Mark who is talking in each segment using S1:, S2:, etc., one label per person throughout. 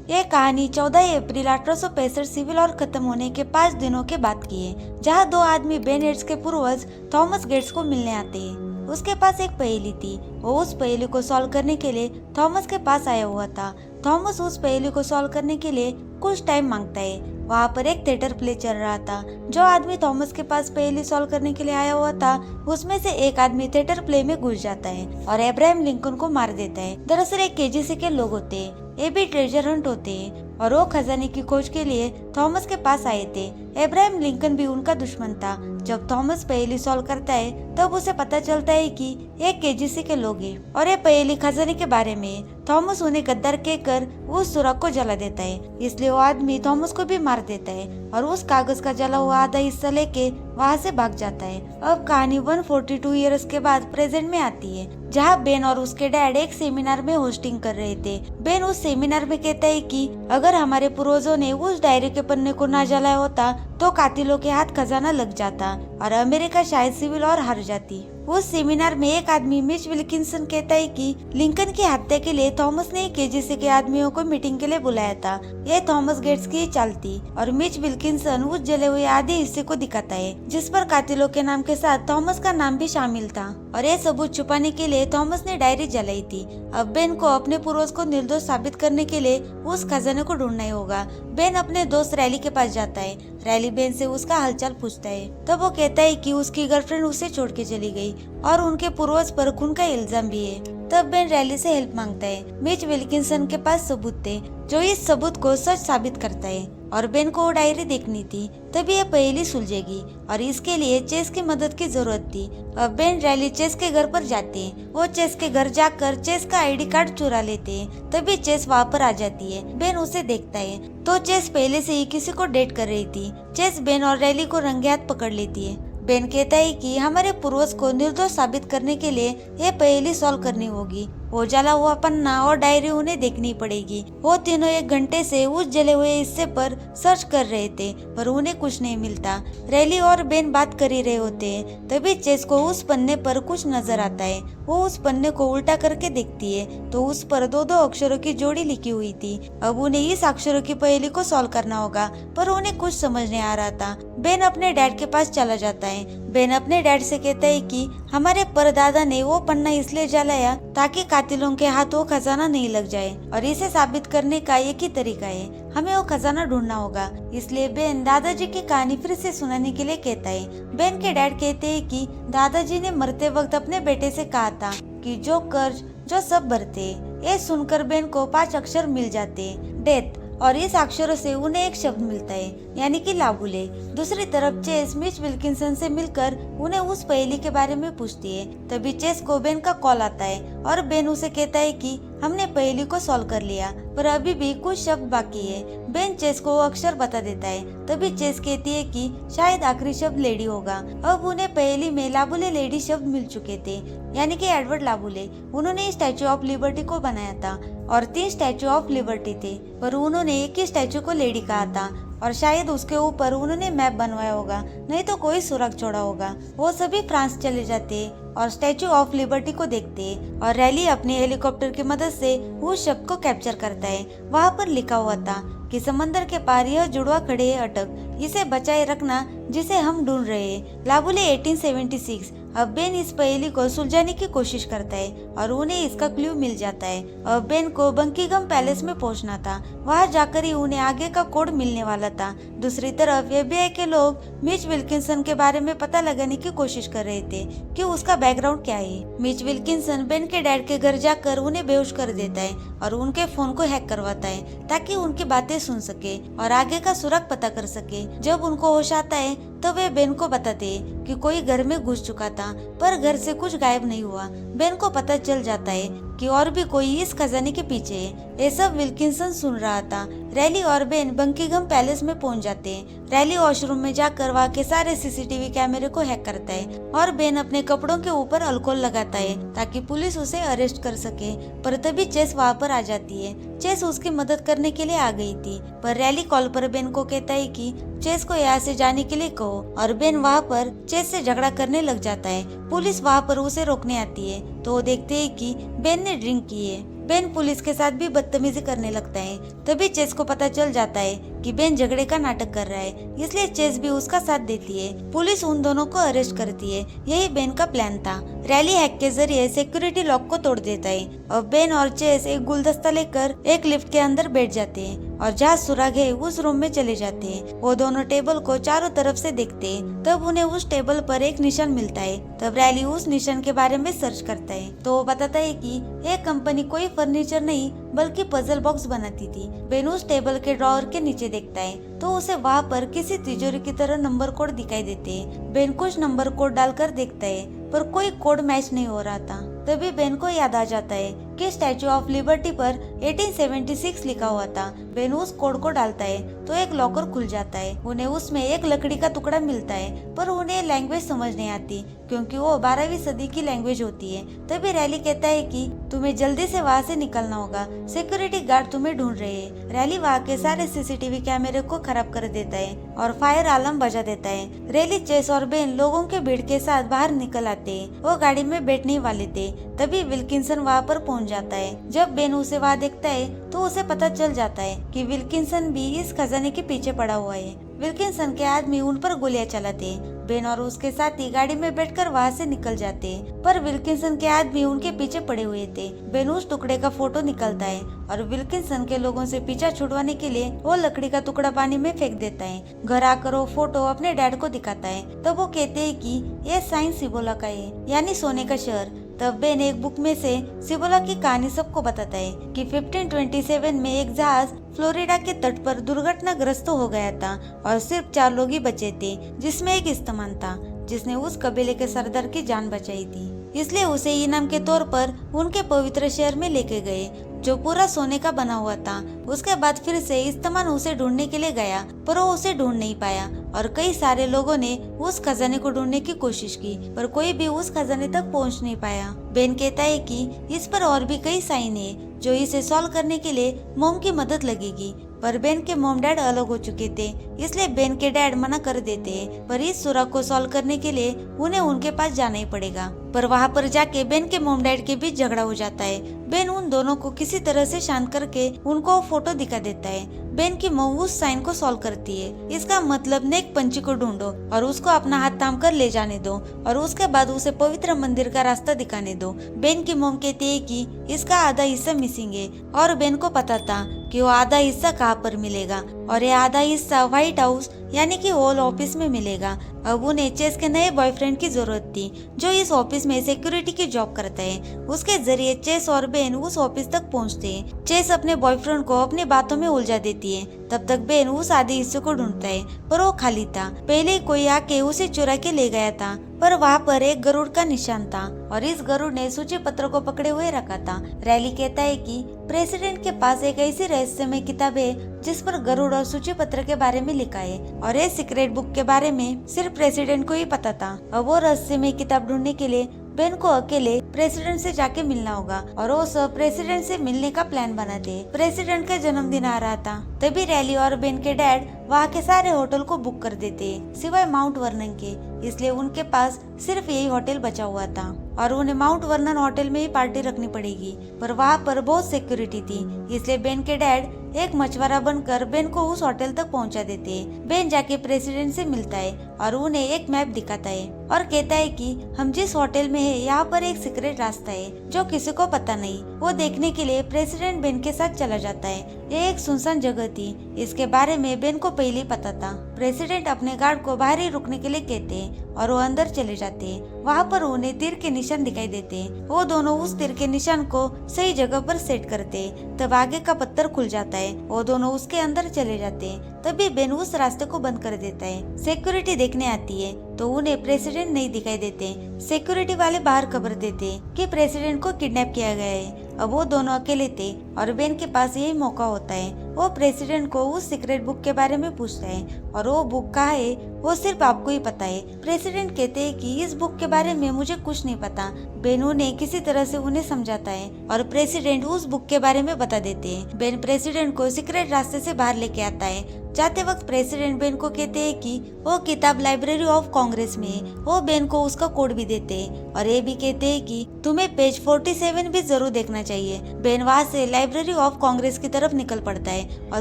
S1: ये कहानी 14 अप्रैल 1865 civil war खत्म होने के 5 दिनों के बाद की है, जहाँ दो आदमी बेन एड्स के पूर्वज थॉमस गेट्स को मिलने आते हैं। उसके पास एक पहेली थी। वो उस पहेली को सॉल्व करने के लिए थॉमस के पास आया हुआ था। थॉमस उस पहेली को सॉल्व करने के लिए कुछ टाइम मांगता है। वहाँ पर एक थिएटर प्ले चल रहा था। जो आदमी थॉमस के पास पहेली सॉल्व करने के लिए आया हुआ था, उसमें से एक आदमी थिएटर प्ले में घुस जाता है और अब्राहम लिंकन को मार देता है। दरअसल एक केजीसी के लोग होते हैं, ये भी ट्रेजर हंट होते हैं और वो खजाने की खोज के लिए थॉमस के पास आए थे। अब्राहम लिंकन भी उनका दुश्मन था। जब थॉमस पहेली सॉल्व करता है तब उसे पता चलता है कि ये केजीसी के लोग हैं और ये पहेली खजाने के बारे में है। थॉमस उन्हें गद्दार कहकर उस सुराग को जला देता है, इसलिए वो आदमी थॉमस को भी मार देता है और उस कागज का जला हुआ आधा हिस्सा लेके वहाँ से भाग जाता है। अब कहानी 142 ईयर्स के बाद प्रेजेंट में आती है, जहाँ बेन और उसके डैड एक सेमिनार में होस्टिंग कर रहे थे। बेन उस सेमिनार में कहता है कि अगर हमारे पूर्वजों ने उस डायरी के पन्ने को ना जलाया होता तो कातिलों के हाथ खजाना लग जाता और अमेरिका शायद सिविल वॉर हार जाती। उस सेमिनार में एक आदमी मिच विल्किंसन कहता है कि लिंकन की हत्या के लिए थॉमस ने केजीसी के आदमियों को मीटिंग के लिए बुलाया था। यह थॉमस गेट्स की चाल थी और मिच विल्किंसन उस जले हुए आधे हिस्से को दिखाता है जिस पर कातिलों के नाम के साथ थॉमस का नाम भी शामिल था और यह सबूत छुपाने के लिए थॉमस ने डायरी जलाई थी। अब बेन को अपने पूर्वज को निर्दोष साबित करने के लिए उस खजाने को ढूंढना ही होगा। बेन अपने दोस्त रैली के पास जाता है। रैली बेन से उसका हालचाल पूछता है। तब वो कहता है कि उसकी गर्लफ्रेंड उसे छोड़ के चली गई और उनके पूर्वज पर खून का इल्जाम भी है। तब बेन रैली से हेल्प मांगता है। मिच विल्किंसन के पास सबूत थे जो इस सबूत को सच साबित करता है और बेन को वो डायरी देखनी थी, तभी यह पहेली सुलझेगी और इसके लिए चेस की मदद की जरूरत थी। अब बेन रैली चेस के घर पर जाते हैं। वो चेस के घर जाकर चेस का आईडी कार्ड चुरा लेते हैं। तभी चेस वहाँ पर आ जाती है। बेन उसे देखता है तो चेस पहले से ही किसी को डेट कर रही थी। चेस बेन और रैली को रंगे हाथ पकड़ लेती है। बेन कहता है कि हमारे पूर्वज को निर्दोष साबित करने के लिए ये पहेली सॉल्व करनी होगी। वो जला हुआ पन्ना और डायरी उन्हें देखनी पड़ेगी। वो तीनों 1 घंटे से उस जले हुए हिस्से पर सर्च कर रहे थे पर उन्हें कुछ नहीं मिलता। रैली और बेन बात कर ही रहे होते हैं, तभी चेस को उस पन्ने पर कुछ नजर आता है। वो उस पन्ने को उल्टा करके देखती है तो उस पर 2-2 अक्षरों की जोड़ी लिखी हुई थी। अब उन्हें इस अक्षरों की पहेली को सॉल्व करना होगा पर उन्हें कुछ समझ नहीं आ रहा था। बेन अपने डैड के पास चला जाता है। बेन अपने डैड से कहता है कि हमारे परदादा ने वो पन्ना इसलिए जलाया ताकि कातिलों के हाथ वो खजाना नहीं लग जाए और इसे साबित करने का एक ही तरीका है, हमें वो खजाना ढूंढना होगा। इसलिए बेन दादाजी की कहानी फिर से सुनाने के लिए कहता है। बेन के डैड कहते हैं कि दादाजी ने मरते वक्त अपने बेटे से कहा था कि जो कर्ज जो सब भरते। ये सुनकर बेन को 5 अक्षर मिल जाते, डेथ, और इस अक्षरों से उन्हें एक शब्द मिलता है यानी कि लाबुले। दूसरी तरफ चेस मिच विल्किंसन से मिलकर उन्हें उस पहेली के बारे में पूछती है। तभी चेस को बेन का कॉल आता है और बेन उसे कहता है कि हमने पहेली को सॉल्व कर लिया पर अभी भी कुछ शब्द बाकी है। बेन चेस को वो अक्षर बता देता है। तभी चेस कहती है कि शायद आखिरी शब्द लेडी होगा। अब उन्हें पहेली में लाबुले लेडी शब्द मिल चुके थे यानी कि एडवर्ड लाबुले। उन्होंने स्टैचू ऑफ लिबर्टी को बनाया था और 3 स्टैचू ऑफ लिबर्टी थे पर उन्होंने एक ही स्टैचू को लेडी कहा था और शायद उसके ऊपर उन्होंने मैप बनवाया होगा, नहीं तो कोई सुराग छोड़ा होगा। वो सभी फ्रांस चले जाते और स्टैचू ऑफ लिबर्टी को देखते और रैली अपने हेलीकॉप्टर की मदद से उस शब्द को कैप्चर करता है। वहाँ पर लिखा हुआ था कि समंदर के पार यह जुड़वा खड़े है अटक, इसे बचाए रखना जिसे हम ढूंढ रहे हैं, लाबुले 1876। अब बेन इस पहेली को सुलझाने की कोशिश करता है और उन्हें इसका क्लू मिल जाता है। अब बेन को बंकिंघम पैलेस में पहुंचना था, वहां जाकर ही उन्हें आगे का कोड मिलने वाला था। दूसरी तरफ FBI के लोग मिच विल्किंसन के बारे में पता लगाने की कोशिश कर रहे थे कि उसका बैकग्राउंड क्या है। मिच विल्किंसन बेन के डैड के घर जाकर उन्हें बेहोश कर देता है और उनके फोन को हैक करवाता है ताकि उनकी बातें सुन सके और आगे का सुराग पता कर सके। जब उनको होश आता है तो वे बेन को बताते हैं कि कोई घर में घुस चुका था पर घर से कुछ गायब नहीं हुआ। बेन को पता चल जाता है कि और भी कोई इस खजाने के पीछे है। ये सब विल्किंसन सुन रहा था। रैली और बेन बंकिंघम पैलेस में पहुंच जाते हैं। रैली वॉशरूम में जाकर वहाँ के सारे CCTV कैमरे को हैक करता है और बेन अपने कपड़ों के ऊपर अल्कोहल लगाता है ताकि पुलिस उसे अरेस्ट कर सके। पर तभी चेस वहाँ पर आ जाती है। चेस उसकी मदद करने के लिए आ गई थी पर रैली कॉल पर बेन को कहता है कि चेस को यहाँ से जाने के लिए कहो और बेन वहाँ पर चेस से झगड़ा करने लग जाता है। पुलिस वहाँ पर उसे रोकने आती है तो वो देखते हैं कि बेन ने ड्रिंक की है। बेन पुलिस के साथ भी बदतमीजी करने लगता है। तभी चेस को पता चल जाता है कि बेन झगड़े का नाटक कर रहा है, इसलिए चेस भी उसका साथ देती है। पुलिस उन दोनों को अरेस्ट करती है। यही बेन का प्लान था। रैली हैक के जरिए सिक्योरिटी लॉक को तोड़ देता है और बेन और चेस एक गुलदस्ता लेकर एक लिफ्ट के अंदर बैठ जाते हैं और जहाँ सुराग है उस रूम में चले जाते हैं। वो दोनों टेबल को चारों तरफ से देखते हैं। तब उन्हें उस टेबल पर एक निशान मिलता है। तब रैली उस निशान के बारे में सर्च करता है तो वो बताता है कि यह कंपनी कोई फर्नीचर नहीं बल्कि पजल बॉक्स बनाती थी। बेन उस टेबल के ड्रॉअर के नीचे देखता है तो उसे वहाँ पर किसी तिजोरी की तरह नंबर कोड दिखाई देते हैं। बेन कुछ नंबर कोड डालकर देखता है पर कोई कोड मैच नहीं हो रहा था। तभी बेन को याद आ जाता है कि स्टैचू ऑफ लिबर्टी पर 1876 लिखा हुआ था। बेन उस कोड को डालता है तो एक लॉकर खुल जाता है। उन्हें उसमें एक लकड़ी का टुकड़ा मिलता है पर उन्हें लैंग्वेज समझ नहीं आती क्योंकि वो 12वीं सदी की लैंग्वेज होती है। तभी रैली कहता है कि तुम्हें जल्दी से वहाँ से निकलना होगा, सिक्योरिटी गार्ड तुम्हें ढूंढ रहे हैं। रैली वहाँ के सारे सीसीटीवी कैमरे को खराब कर देता है और फायर अलार्म बजा देता है। रैली, चेस और बेन लोगों के भीड़ के साथ बाहर निकल आते हैं। वो गाड़ी में बैठने वाले थे तभी विल्किंसन वहाँ पर पहुँच जाता है। जब बेन उसे वहाँ देखता है तो उसे पता चल जाता है कि विल्किंसन भी इस खजाने के पीछे पड़ा हुआ है। विल्किंसन के आदमी उन पर गोलियां चलाते। बेन और उसके साथी गाड़ी में बैठकर वहाँ से निकल जाते पर विल्किंसन के आदमी उनके पीछे पड़े हुए थे। बेन उस टुकड़े का फोटो निकालता है और विल्किंसन के लोगों से पीछा छुड़वाने के लिए वो लकड़ी का टुकड़ा पानी में फेंक देता है। घर आकर वो फोटो अपने डैड को दिखाता है तब वो कहते हैं कि ये साइन सिबोला का है, यानी सोने का शहर। तब बेन एक बुक में से सिबोला की कहानी सबको बताता है कि 1527 में एक जहाज फ्लोरिडा के तट पर दुर्घटनाग्रस्त हो गया था और सिर्फ 4 लोग ही बचे थे, जिसमें एक इस्तेमान था जिसने उस कबीले के सरदार की जान बचाई थी। इसलिए उसे इनाम के तौर पर उनके पवित्र शहर में लेके गए जो पूरा सोने का बना हुआ था। उसके बाद फिर से इस्तेमान उसे ढूंढने के लिए गया पर वो उसे ढूंढ नहीं पाया और कई सारे लोगों ने उस खजाने को ढूंढने की कोशिश की पर कोई भी उस खजाने तक पहुंच नहीं पाया। बेन कहता है कि इस पर और भी कई साइन है जो इसे सॉल्व करने के लिए मॉम की मदद लगेगी, पर बेन के मॉम डैड अलग हो चुके थे इसलिए बेन के डैड मना कर देते हैं। पर इस सुराग को सॉल्व करने के लिए उन्हें उनके पास जाना ही पड़ेगा। पर वहाँ पर जाके बेन के मॉम डैड के बीच झगड़ा हो जाता है। बेन उन दोनों को किसी तरह से शांत करके उनको फोटो दिखा देता है। बेन की मॉम उस साइन को सॉल्व करती है। इसका मतलब नेक पंछी को ढूंढो और उसको अपना हाथ थाम कर ले जाने दो और उसके बाद उसे पवित्र मंदिर का रास्ता दिखाने दो। बेन की मॉम कहती है कि इसका आधा हिस्सा मिसिंग है और बेन को पता था कि वो आधा हिस्सा कहाँ पर मिलेगा और ये आधा हिस्सा व्हाइट हाउस यानी कि ओवल ऑफिस में मिलेगा। अब उन्हें चेस के नए बॉयफ्रेंड की जरूरत थी जो इस ऑफिस में सिक्योरिटी की जॉब करता है। उसके जरिए चेस और बेन उस ऑफिस तक पहुंचते हैं। चेस अपने बॉयफ्रेंड को अपनी बातों में उलझा देती है। तब तक बेन उस आधे हिस्से को ढूंढता है पर वो खाली था। पहले कोई आके उसे चुरा के ले गया था पर वहाँ पर एक गरुड़ का निशान था और इस गरुड़ ने सूची पत्र को पकड़े हुए रखा था। रैली कहता है कि प्रेसिडेंट के पास एक ऐसी रहस्यमय किताब है जिस पर गरुड़ और सूची पत्र के बारे में लिखा है और ये सीक्रेट बुक के बारे में सिर्फ प्रेसिडेंट को ही पता था। अब वो रहस्यमय किताब ढूंढने के लिए बेन को अकेले प्रेसिडेंट से जाके मिलना होगा और वो सब प्रेसिडेंट से मिलने का प्लान बनाते। प्रेसिडेंट का जन्मदिन आ रहा था तभी रैली और बेन के डैड वहाँ के सारे होटल को बुक कर देते सिवाय माउंट वर्नन के, इसलिए उनके पास सिर्फ यही होटल बचा हुआ था और उन्हें माउंट वर्नन होटल में ही पार्टी रखनी पड़ेगी। पर वहाँ पर बहुत सिक्योरिटी थी इसलिए बेन के डैड एक मछुआरा बनकर बेन को उस होटल तक पहुंचा देते हैं। बेन जाके प्रेसिडेंट से मिलता है और उन्हें एक मैप दिखाता है और कहता है कि हम जिस होटल में है यहाँ पर एक सीक्रेट रास्ता है जो किसी को पता नहीं। वो देखने के लिए प्रेसिडेंट बेन के साथ चला जाता है। ये एक सुनसान जगह थी, इसके बारे में बेन को पहले ही पता था। प्रेसिडेंट अपने गार्ड को बाहर ही रुकने के लिए कहते हैं और वो अंदर चले जाते हैं। वहाँ पर उन्हें तीर के निशान दिखाई देते हैं। वो दोनों उस तीर के निशान को सही जगह पर सेट करते हैं। तब आगे का पत्थर खुल जाता है। वो दोनों उसके अंदर चले जाते हैं। तभी बेन उस रास्ते को बंद कर देता है। सिक्योरिटी देखने आती है तो उन्हें प्रेसिडेंट नहीं दिखाई देते। सिक्योरिटी वाले बाहर खबर देते कि प्रेसिडेंट को किडनैप किया गया है। अब वो दोनों अकेले थे और बेन के पास यही मौका होता है। वो प्रेसिडेंट को उस सीक्रेट बुक के बारे में पूछता है और वो बुक कहाँ है वो सिर्फ आपको ही पता है। प्रेसिडेंट कहते हैं कि इस बुक के बारे में मुझे कुछ नहीं पता। बेन उन्हें किसी तरह से उन्हें समझाता है और प्रेसिडेंट उस बुक के बारे में बता देते हैं। बेन प्रेसिडेंट को सीक्रेट रास्ते से बाहर लेके आता है जाते वक्त प्रेसिडेंट बेन को कहते हैं कि वो किताब लाइब्रेरी ऑफ कांग्रेस में है। वो बेन को उसका कोड भी देते हैं और ये भी कहते हैं कि तुम्हें पेज 47 भी जरूर देखना चाहिए। बेन वहाँ से लाइब्रेरी ऑफ कांग्रेस की तरफ निकल पड़ता है और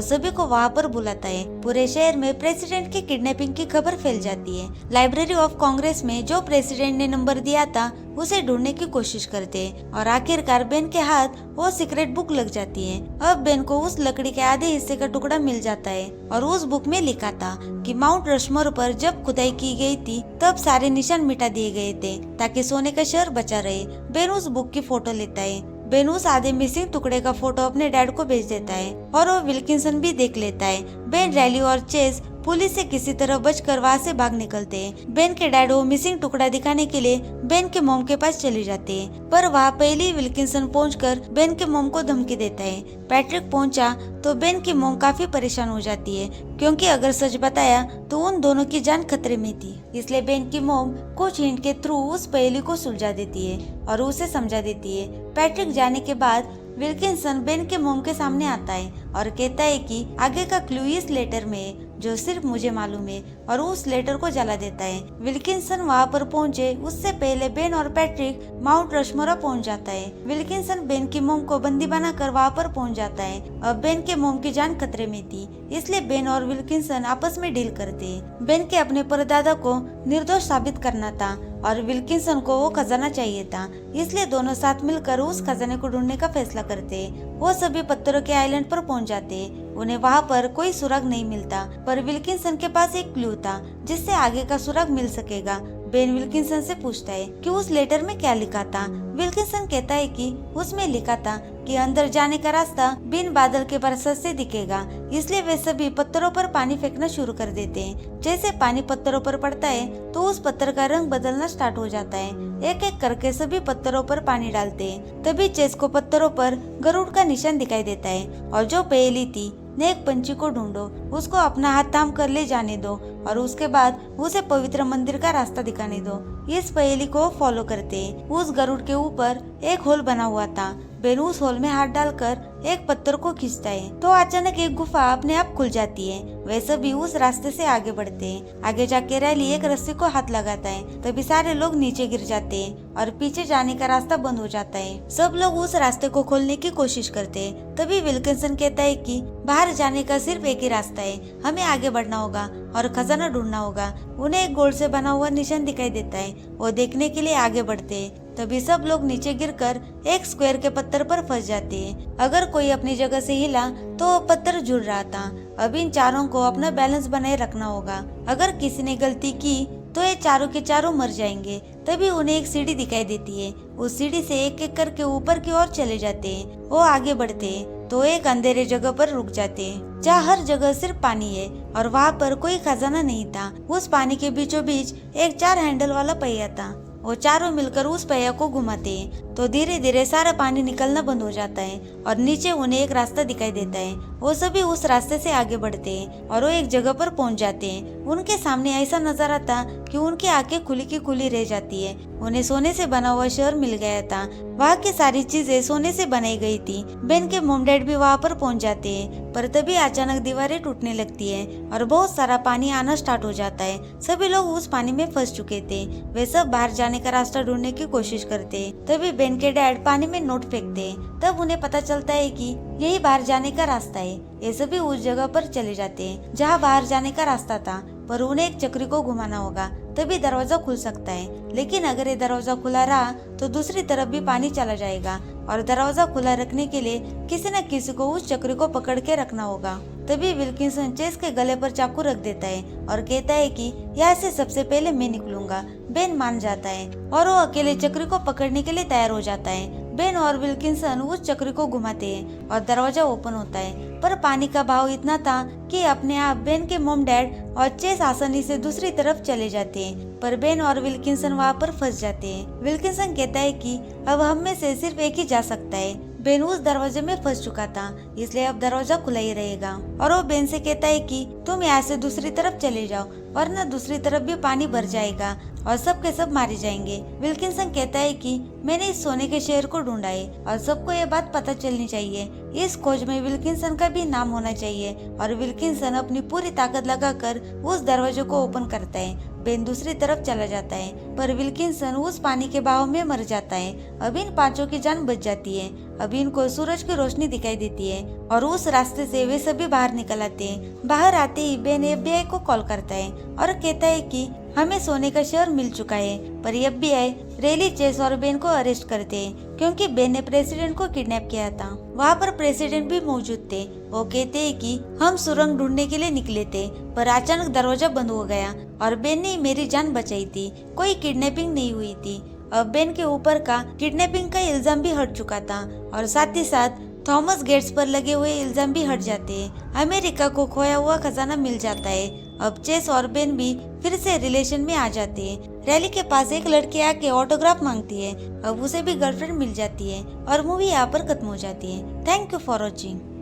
S1: सभी को वहाँ पर बुलाता है। पूरे शहर में प्रेसिडेंट की किडनैपिंग की खबर फैल जाती है। लाइब्रेरी ऑफ कांग्रेस में जो प्रेसिडेंट ने नंबर दिया था उसे ढूंढने की कोशिश करते हैं और आखिरकार बेन के हाथ वो सीक्रेट बुक लग जाती है। अब बेन को उस लकड़ी के आधे हिस्से का टुकड़ा मिल जाता है और उस बुक में लिखा था कि माउंट रशमोर पर जब खुदाई की गई थी तब सारे निशान मिटा दिए गए थे ताकि सोने का शहर बचा रहे। बेन उस बुक की फोटो लेता है। बेन उस आधे मिसिंग टुकड़े का फोटो अपने डैड को भेज देता है और वो विल्किंसन भी देख लेता है। बेन, रैली और चेस पुलिस से किसी तरह बचकर वहाँ से भाग निकलते हैं। बेन के डैड वो मिसिंग टुकड़ा दिखाने के लिए बेन के मॉम के पास चले जाते हैं, पर वहाँ पहले ही विल्किंसन पहुंचकर बेन के मॉम को धमकी देता है। पैट्रिक पहुंचा तो बेन की मॉम काफी परेशान हो जाती है क्योंकि अगर सच बताया तो उन दोनों की जान खतरे में थी। इसलिए बेन की मॉम कुछ हिंट के थ्रू उस पहेली को सुलझा देती है और उसे समझा देती है। पैट्रिक जाने के बाद विल्किंसन बेन के मॉम के सामने आता है और कहता है कि आगे का क्लू इस लेटर में है जो सिर्फ मुझे मालूम है, और उस लेटर को जला देता है। विल्किंसन वहाँ पर पहुँचे उससे पहले बेन और पैट्रिक माउंट रशमोर पहुँच जाता है। विल्किंसन बेन की मोम को बंदी बनाकर वहाँ पर पहुँच जाता है। अब बेन के मोम की जान खतरे में थी, इसलिए बेन और विल्किंसन आपस में डील करते हैं। बेन के अपने परदादा को निर्दोष साबित करना था और विल्किंसन को वो खजाना चाहिए था, इसलिए दोनों साथ मिलकर उस खजाने को ढूंढने का फैसला करते हैं। वो सभी पत्थरों के आइलैंड पर पहुंच जाते हैं। उन्हें वहाँ पर कोई सुराग नहीं मिलता, पर विल्किंसन के पास एक क्लू था जिससे आगे का सुराग मिल सकेगा। बेन विल्किंसन से पूछता है कि उस लेटर में क्या लिखा था। विल्किंसन कहता है कि उसमें लिखा था कि अंदर जाने का रास्ता बिन बादल के बरसात से दिखेगा, इसलिए वे सभी पत्थरों पर पानी फेंकना शुरू कर देते हैं। जैसे पानी पत्थरों पर पड़ता है तो उस पत्थर का रंग बदलना स्टार्ट हो जाता है। एक एक करके सभी पत्थरों पर पानी डालते हैं। तभी चेस को पत्थरों पर गरुड़ का निशान दिखाई देता है और जो पहेली थी नेक पंछी को ढूंढो, उसको अपना हाथ थाम कर ले जाने दो और उसके बाद उसे पवित्र मंदिर का रास्ता दिखाने दो। इस पहेली को फॉलो करते उस गरुड़ के ऊपर एक होल बना हुआ था। बेन उस होल में हाथ डालकर एक पत्थर को खींचता है तो अचानक एक गुफा अपने आप खुल जाती है। वे सभी उस रास्ते से आगे बढ़ते हैं। आगे जाके रैली एक रस्सी को हाथ लगाता है, तभी सारे लोग नीचे गिर जाते हैं और पीछे जाने का रास्ता बंद हो जाता है। सब लोग उस रास्ते को खोलने की कोशिश करते हैं। तभी विल्किंसन कहता है कि बाहर जाने का सिर्फ एक ही रास्ता है, हमें आगे बढ़ना होगा और खजाना ढूंढना होगा। उन्हें एक गोल्ड से बना हुआ निशान दिखाई देता है। वो देखने के लिए आगे बढ़ते हैं। तभी सब लोग नीचे गिरकर एक स्क्वायर के पत्थर पर फंस जाते हैं। अगर कोई अपनी जगह से हिला तो पत्थर जुड़ रहा था। अब इन चारों को अपना बैलेंस बनाए रखना होगा। अगर किसी ने गलती की तो ये चारों के चारों मर जाएंगे। तभी उन्हें एक सीढ़ी दिखाई देती है। उस सीढ़ी से एक एक करके ऊपर की ओर चले जाते हैं। वो आगे बढ़ते हैं तो एक अंधेरे जगह पर रुक जाते हैं जहाँ हर जगह सिर्फ पानी है और वहाँ पर कोई खजाना नहीं था। उस पानी के बीचों बीच एक 4 हैंडल वाला पहिया था। वो चारों मिलकर उस पहिया को घुमाते हैं तो धीरे धीरे सारा पानी निकलना बंद हो जाता है और नीचे उन्हें एक रास्ता दिखाई देता है। वो सभी उस रास्ते से आगे बढ़ते हैं और वो एक जगह पर पहुंच जाते हैं। उनके सामने ऐसा नजारा था कि उनकी आंखें खुली की खुली रह जाती है। उन्हें सोने से बना हुआ शहर मिल गया था। वहाँ की सारी चीजें सोने से बनाई गई थी। बेन के मॉम डैड भी वहाँ पर पहुँच जाते हैं, पर तभी अचानक दीवारें टूटने लगती है और बहुत सारा पानी आना स्टार्ट हो जाता है। सभी लोग उस पानी में फंस चुके थे। वे सब बाहर जाने का रास्ता ढूंढने की कोशिश करते। तभी बेन के डैड पानी में नोट फेंकते। तब उन्हें पता चलता है कि यही बाहर जाने का रास्ता है। ये सभी उस जगह पर चले जाते हैं जहाँ बाहर जाने का रास्ता था, पर उन्हें एक चक्री को घुमाना होगा तभी दरवाजा खुल सकता है। लेकिन अगर ये दरवाजा खुला रहा तो दूसरी तरफ भी पानी चला जाएगा और दरवाजा खुला रखने के लिए किसी न किसी को उस चक्री को पकड़ के रखना होगा। तभी विल्किंसन चेस के गले पर चाकू रख देता है और कहता है कि यहाँ से सबसे पहले मैं निकलूंगा। बेन मान जाता है और वो अकेले चक्री को पकड़ने के लिए तैयार हो जाता है। बेन और विल्किंसन उस चक्री को घुमाते हैं और दरवाजा ओपन होता है, पर पानी का बहाव इतना था कि अपने आप बेन के मॉम डैड और चेस आसानी से दूसरी तरफ चले जाते हैं, पर बेन और विल्किंसन वहाँ पर फंस जाते हैं। विल्किंसन कहता है कि अब हम में से सिर्फ एक ही जा सकता है। बेन उस दरवाजे में फंस चुका था, इसलिए अब दरवाजा खुला ही रहेगा। और वो बेन से कहता है कि तुम यहाँ से दूसरी तरफ चले जाओ, वरना दूसरी तरफ भी पानी भर जाएगा और सब के सब मारे जाएंगे। विल्किंसन कहता है कि मैंने इस सोने के शहर को ढूंढा है और सबको ये बात पता चलनी चाहिए। इस खोज में विल्किंसन का भी नाम होना चाहिए। और विल्किंसन अपनी पूरी ताकत लगाकर उस दरवाजे को ओपन करता है। बेन दूसरी तरफ चला जाता है, पर विल्किंसन उस पानी के बहाव में मर जाता है। अब इन पांचों की जान बच जाती है। अब इनको सूरज की रोशनी दिखाई देती है और उस रास्ते से वे सभी बाहर निकल आते हैं। बाहर आते ही बेन FBI को कॉल करता है और कहता है कि हमें सोने का शहर मिल चुका है। पर FBI रेली, चेस और बेन को अरेस्ट करते हैं क्योंकि बेन ने प्रेसिडेंट को किडनैप किया था। वहाँ पर प्रेसिडेंट भी मौजूद थे। वो कहते हैं कि हम सुरंग ढूंढने के लिए निकले थे, पर अचानक दरवाजा बंद हो गया और बेन ने मेरी जान बचाई थी। कोई किडनैपिंग नहीं हुई थी। अब बेन के ऊपर का किडनैपिंग का इल्जाम भी हट चुका था और साथ ही साथ थॉमस गेट्स पर लगे हुए इल्जाम भी हट जाते हैं। अमेरिका को खोया हुआ खजाना मिल जाता है। अब चेस और बेन भी फिर से रिलेशन में आ जाते हैं। रैली के पास एक लड़की आके ऑटोग्राफ मांगती है। अब उसे भी गर्लफ्रेंड मिल जाती है और मूवी यहाँ पर खत्म हो जाती है। Thank you for watching.